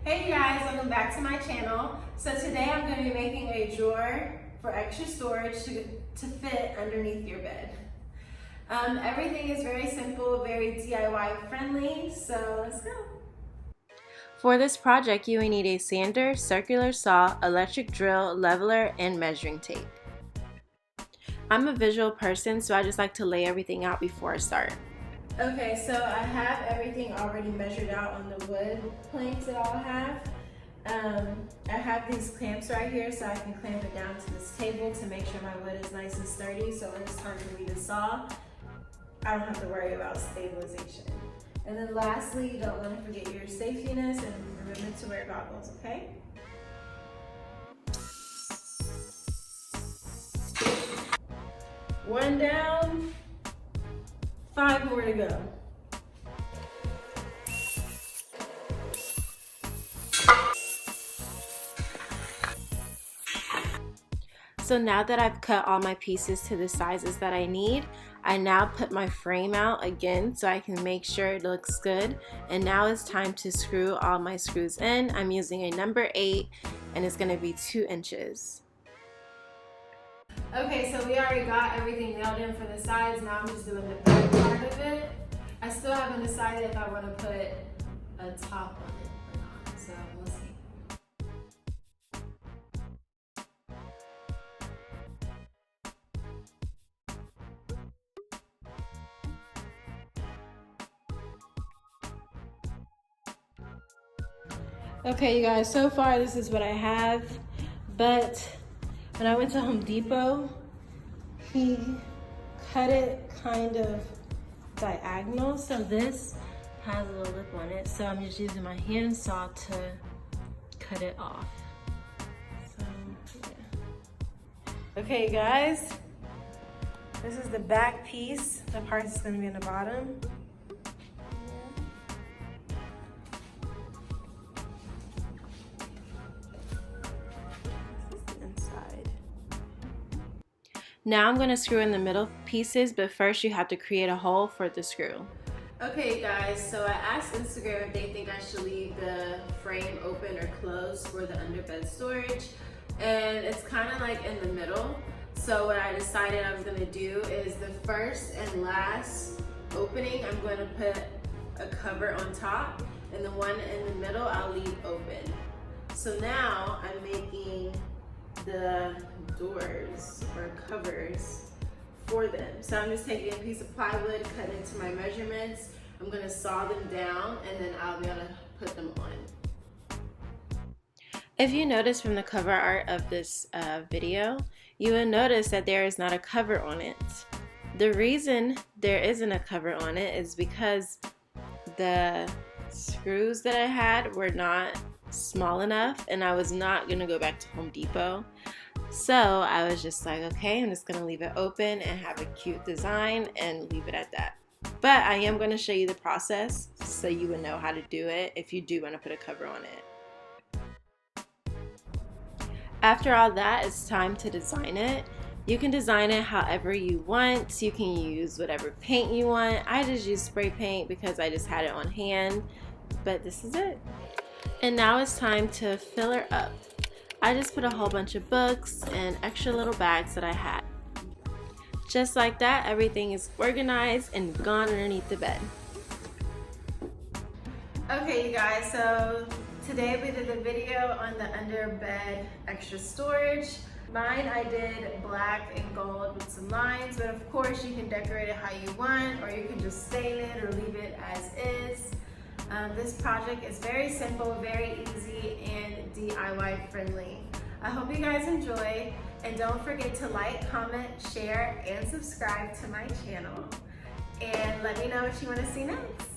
Hey you guys, welcome back to my channel. So today I'm going to be making a drawer for extra storage to fit underneath your bed. Everything is very simple, very DIY friendly, so let's go. For this project you will need a sander, circular saw, electric drill, leveler, and measuring tape. I'm a visual person, so I just like to lay everything out before I start. Okay, so I have everything already measured out on the wood planks that I'll have. I have these clamps right here so I can clamp it down to this table to make sure my wood is nice and sturdy, so when it's time for me to saw, I don't have to worry about stabilization. And then lastly, you don't want to forget your safety nets and remember to wear goggles, okay? One down, 5 more to go. So now that I've cut all my pieces to the sizes that I need, I now put my frame out again so I can make sure it looks good. And now it's time to screw all my screws in. I'm using a number 8 and it's going to be 2 inches. Okay, so we already got everything nailed in for the sides. Now I'm just doing the back part of it. I still haven't decided if I want to put a top on it or not, so we'll see. Okay, you guys, so far this is what I have, but when I went to Home Depot, he cut it kind of diagonal, so this has a little lip on it, so I'm just using my hand saw to cut it off. So, yeah. Okay, guys, this is the back piece. The part that's going to be in the bottom. Now I'm going to screw in the middle pieces, but first you have to create a hole for the screw. Okay guys, so I asked Instagram if they think I should leave the frame open or closed for the underbed storage, and it's kind of like in the middle. So what I decided I was going to do is the first and last opening I'm going to put a cover on top, and the one in the middle I'll leave open. So now I'm making the doors or covers for them. So I'm just taking a piece of plywood, cut into my measurements. I'm gonna saw them down and then I'll be able to put them on. If you notice from the cover art of this video, you will notice that there is not a cover on it. The reason there isn't a cover on it is because the screws that I had were not small enough and I was not gonna go back to Home Depot. So I was just like, okay, I'm just gonna leave it open and have a cute design and leave it at that. But I am gonna show you the process so you would know how to do it if you do wanna put a cover on it. After all that, it's time to design it. You can design it however you want. You can use whatever paint you want. I just use spray paint because I just had it on hand, but this is it. And now it's time to fill her up. I just put a whole bunch of books and extra little bags that I had. Just like that, everything is organized and gone underneath the bed. Okay, you guys, so today we did a video on the underbed extra storage. Mine I did black and gold with some lines, but of course you can decorate it how you want, or you can just stain it or leave it as is. This project is very simple, very easy, and DIY friendly. I hope you guys enjoy, and don't forget to like, comment, share, and subscribe to my channel. And let me know what you want to see next.